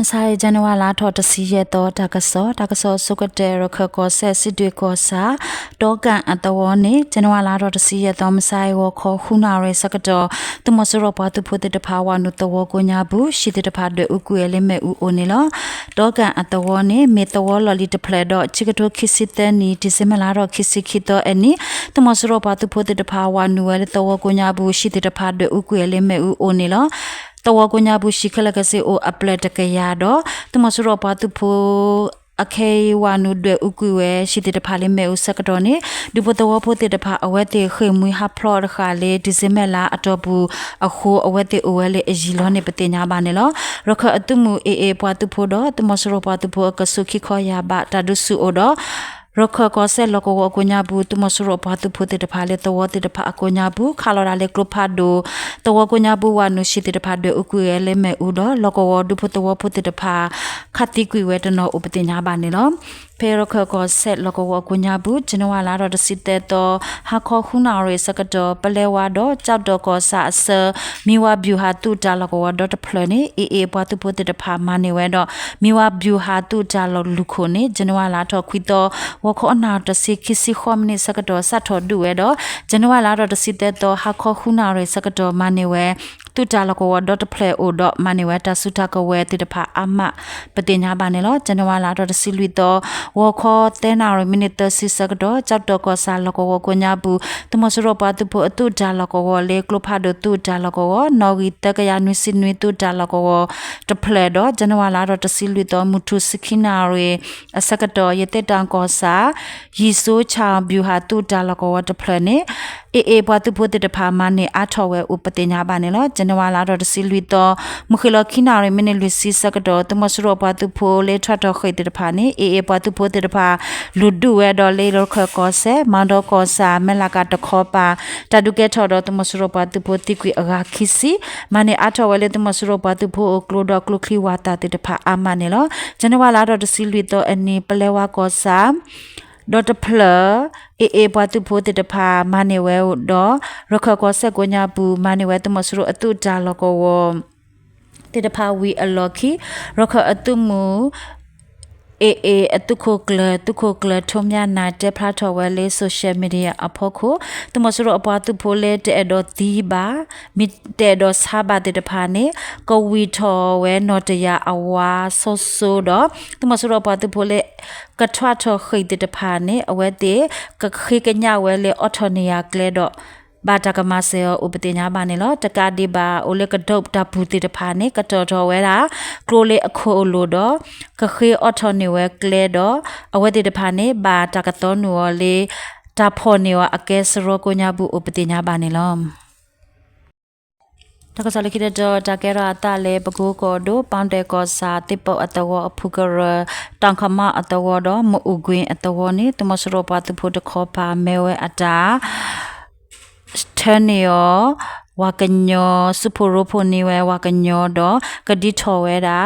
မဆိုင်ဇန်နဝါလာထော်တစီရဲတော့တကဆောစုကတဲ့ရခကောဆက်စစ်တွေကောစာတောကန်အတဝနေဇန်နဝါလာထော်တစီရဲတော့မဆိုင်ဝခေါ်ခုနာရဲစကတော့တမစရပါသူဖို့တဲ့ဖာဝနုတဝကိုညာဘူးရှိတဲ့ဖာတွေဥကွေလေးမဲ့ဥအိုနေလောတောကန်အတဝနေမေတဝလလီတဖလက်တော့ချီကတိုခစ်စစ်တဲ့နီဒီစမလာတော့ခစ်စစ်ခစ်တော့အနီတမစရပါသူဖို့တဲ့ဖာဝနုဝဲတဝကိုညာဘူးရှိတဲ့ဖာတွေဥကွေလေးမဲ့ဥအိုနေလောတဝကိုညာဘူးရှိခလကစေအိုအပလက်တကရတော့တမစရပါသူဖို့အခေဝါနုတွေဥကွေဝဲရှိတဲ့ဖာလေးမဲ့ဥစကတော့နေဒီပတဝဖို့တဲ့ဖာအဝဲတဲ့ခေမွေဟာဖလော်ခါလေဒီဇမလာအတော့ဘူးအခုအဝဲတဲ့အိုဝဲလေအဂျီလောနေပတင်ညာပါနေလောရခအတုမှုအေပွားသူဖို့တော့တမစရပါသူဖို့ကဆုခိခေါ်ရပါတဒုစုအိုတော့ရခကောဆက်လကောကိုညာဘူးတမဆရပါသူဖို့တဲ့ဖာလေတဝတဲ့ဖာအကိုညာဘူးခါလော်ရာလေကလဖာဒိုတဝကိုညာဘူးဝနုရှိတဲ့ဖာတွေဥကွေလေမဲဥတော့လကောဒုဖို့တဝဖို့တဲ့ဖာခတိကွေဝဲတနောဥပတင်ညာပါနေလောဖေရခကောဆက်လကောကိုညာဘူးဂျနဝါလာတော့စစ်တဲ့တော့ဟာခေါခုနာရေစကတော့ပလဲဝါတော့ကြောက်တော့ကောစာဆာမိဝဗျူဟာတူတာလကောတော့တဖလနေအေပွားသူဖို့တဲ့ဖာမနေဝဲတော့မိဝဗျူဟာတူတာလလူခုနေဂျနဝါလာတော့ခွီတော့ဝခေါနာတစီခစီခေါမနေစကတော့စတ်တော်ဒူဝဲတော့ဂျနဝါလာတော့တစီတဲ့တော့ဟာခေါခုနာရေစကတော့မနေဝဲတူတာလကောတော့တဖလဲအိုတော့မနေဝဲတဆုတာကဝဲတိတဖာအမပတင်ညာပါနေလို့ဂျနဝါလာတော့တစီလူတော့ဝခေါတဲနာရမိနစ်တစီစကတော့ကြောက်တော့ကောစာလကောကိုညာဘူးတမစရပါတူဖို့အတူတာလကောလေကလဖာဒတူတာလကောနော်ဂီတကရနွစင်နွေတူတာလကောတဖလဲတော့ဂျနဝါလာတော့တစီလူတော့မုထုစခိနာရေအစကတော့ရတဲ့တန်ကောစာရီဆိုးချာဗျူဟာတူတာလကောတဖလဲနေအေပွားတူဖို့တဲ့ဖာမနေအထော်ဝဲဥပတင်ညာပါနေလို့ဂျနဝါလာတော့တစီလူတော့မခလခိနာရေမနေလူစီစကတော့တမစရပါတူဖို့လေထွက်တော့ခိတဲ့ဖာနေအေပွားတူဖို့တဲ့ဖာလူဒူဝဲတော့လေရခကောဆဲမန်တော့ကောစာမလာကတခောပါတဒုကေထော်တော့တမစရပါတူဖို့တိကွေအဂါခိစီမနေအထော်ဝဲလေတမစရပါတူဖို့ကလိုတော့ကလုခလီဝါတာတဲ့ဖာအမနေလို့ဂျနဝါလာတော့တစီလူတော့အနေပလဲဝါကောစာဒေါ်တဖလာအေပွားသူဖို့တဲ့ဖာမနေဝဲတော့ရခကောဆက်ကိုညာဘူးမနေဝဲတမစရအတူတာလကောဝတဲ့ဖာဝီအလော်ခီရခအတူမူအေအတုခိုကလထုံမြနာတဲ့ဖလာထော်ဝဲလေးဆိုရှယ်မီဒီယာအဖို့ကိုတမစရအပွားသူဖိုလေတဲ့တော့ဒီပါမီတဲ့တော့စာပါတဲ့ဖာနေကိုဝီထော်ဝဲနော်တရအဝါဆိုတော့တမစရအပွားသူဖိုလေကထွားထော်ခိတဲ့ဖာနေအဝဲတဲ့ကခိကညာဝဲလေအော်တိုနီယာကလေတော့ဘာတကမဆေဥပတိညာပါနေလို့တကဒီပါအိုလေကဒုတ်တပူတိတဖာနေကတော်တော်ဝဲတာကရိုလေအခုလိုတော့ကခေအော်တိုနီဝဲကလေတော့အဝဲတိတဖာနေဘာတကတော်နူလေတဖော်နေဝအကဲစရောကိုညာဘူးဥပတိညာပါနေလို့တကစားလခိတဲ့တကရတာလေပကူကိုဒိုပေါန်တဲကောစာတိပအတဝအဖုကရတန်ခမအတဝတော့မဥကွင်းအတဝနေတမစရောပါတဖို့တခောပါမဲဝဲအတာထနေယောဝါကညောစပရိုဖိုနေဝဲဝါကညောတော့ကတိထော်ဝဲတာ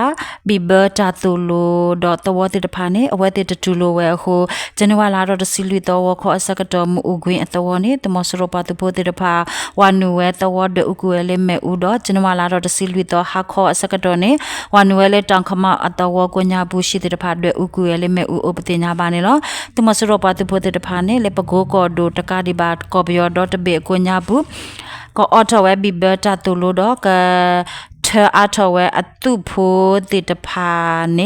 ဘီဘတာတူလိုတော့တဝတိတဖာနေအဝဲတိတတူလိုဝဲဟိုဂျန်နဝါလာတော့တစီလူတော့ဝခေါ်အစကတော့မူကွင်းအတဝနေတမစရပါတဖို့တိတဖာဝါနူဝဲတဝဒဥကွဲလေးမဲဥတော့ဂျန်နဝါလာတော့တစီလူတော့ဟာခေါ်အစကတော့နေဝါနူဝဲလေးတန်ခမအတဝကိုညာဘူးရှိတိတဖာတွေဥကွဲလေးမဲဥပတိညာပါနေလို့တမစရပါတဖို့တိတဖာနေလေပကိုကောဒိုတကာဒီဘာကောပြောတော့တဘေကိုညာဘူးก็ออทอเวบิเบตาตุโลดอกเธออาทอเวอตุโพติตพาเน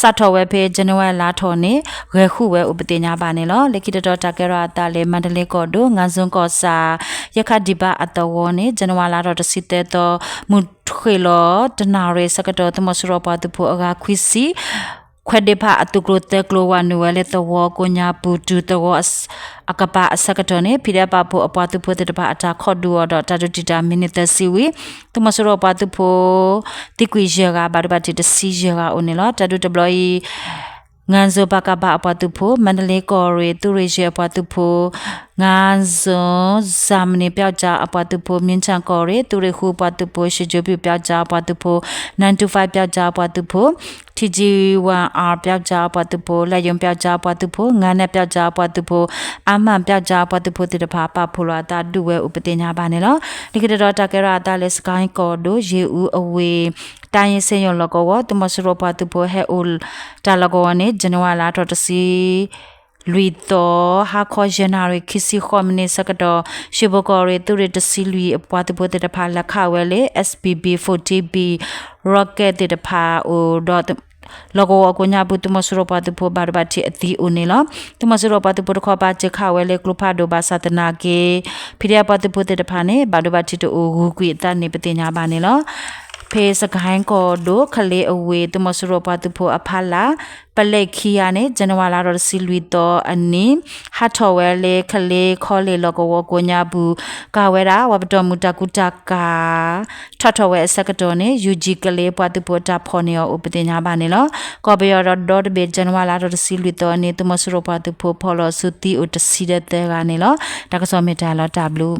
สัทอเวเพจนวลาทอเนเรခုเวอุปติญาบาเนลอเลกิตตอตะเกราตาเลมันเดเลกอโดงาซุนกอซายะคดิบะอตวเนจนวลาดอตสิเตตอมุခေလောတနာရေစကတော့တမစရောပါတဖို့အကခွီစီခွက်ဒေဖာအတုကလိုတက်လိုဝနဝဲလေတော့ကိုညာပူတူတော့အကပါအစကတော့နေဖိရပါဖို့အပွားသူဖို့တဲ့ပါအတာခေါ်ဒူတော့တာတူတာမိနစ်စီဝီတမစရောပါသူဖို့တိကွေရကဘာဘာတီတစီရကအိုနေလောတာတူတဘလီငန်ဇိုဘကဘာအပွားသူဖို့မန္တလေးကော်ရီတူရီရှေအပွားသူဖို့ငန်ဇိုဇမ်နီပြောက်ကြအပွားသူဖို့မြင်းချန်ကော်ရီတူရီခုအပွားသူဖို့ရှီဂျိုပြပြောက်ကြအပွားသူဖို့9 to 5ပြောက်ကြအပွားသူဖို့ TG1R ပြောက်ကြားပွားသူဖို့လက်ယုံပြောက်ကြားပွားသူဖို့ငန်းနဲ့ပြောက်ကြားပွားသူဖို့အမှန်ပြောက်ကြားပွားသူဖို့တဖာပဖို့လာတာဒူဝဲဥပတင်ညာပါနေလောဒီကတော်တကရတာလက်စကိုင်းကော်ဒိုရေဦးအဝေးတိုင်းရင်စင်ရလကောတမစရောပွားသူဖို့ဟဲအိုတာလကောနဲ့ဇန်နဝါလာတော်တစီလူတော်ဟာခေါ်ဂျန်နာရီခီစီခေါမနီစကတော့ရှိဘကောရီသူရတစီလူအပွားတပွားတဖာလက်ခဝဲလေ SPB 40B rocket တဖာအိုတော့လောကဝကိုညာဘူးတမစရောပါတဖို့ဘာဘာတီအတီဦးနေလောတမစရောပါတဖို့ခေါ်ပါချခဝဲလေကလဖာဒိုဘာသတနာကေဖိရပါတဖို့တဖာနေဘာဒိုဘာတီတိုဂူကွေတန်နေပတင်ညာပါနေလောဖေစကိုင်းကိုဒိုခလေအဝေတမစရောပါတဖို့အဖလာပလက်ခီယာနေဇန်နဝါလာတော်စီလူတော်အနင်းဟာထော်ဝဲလေခလေခေါ်လေလောကဝကိုညာဘူးကာဝဲတာဝဘတော်မူတကုတကာထထော်ဝဲစကတော်နေယူဂျီကလေပွားတဖို့တာဖော်နေဥပတင်ညာပါနေလောကောဘေရောဒေါ်ဘေဇန်နဝါလာတော်စီလူတော်နေတမစရောပါတဖို့ဖော်လို့စုတီဥတစီတဲ့ကနေလောတကစောမေတာလော W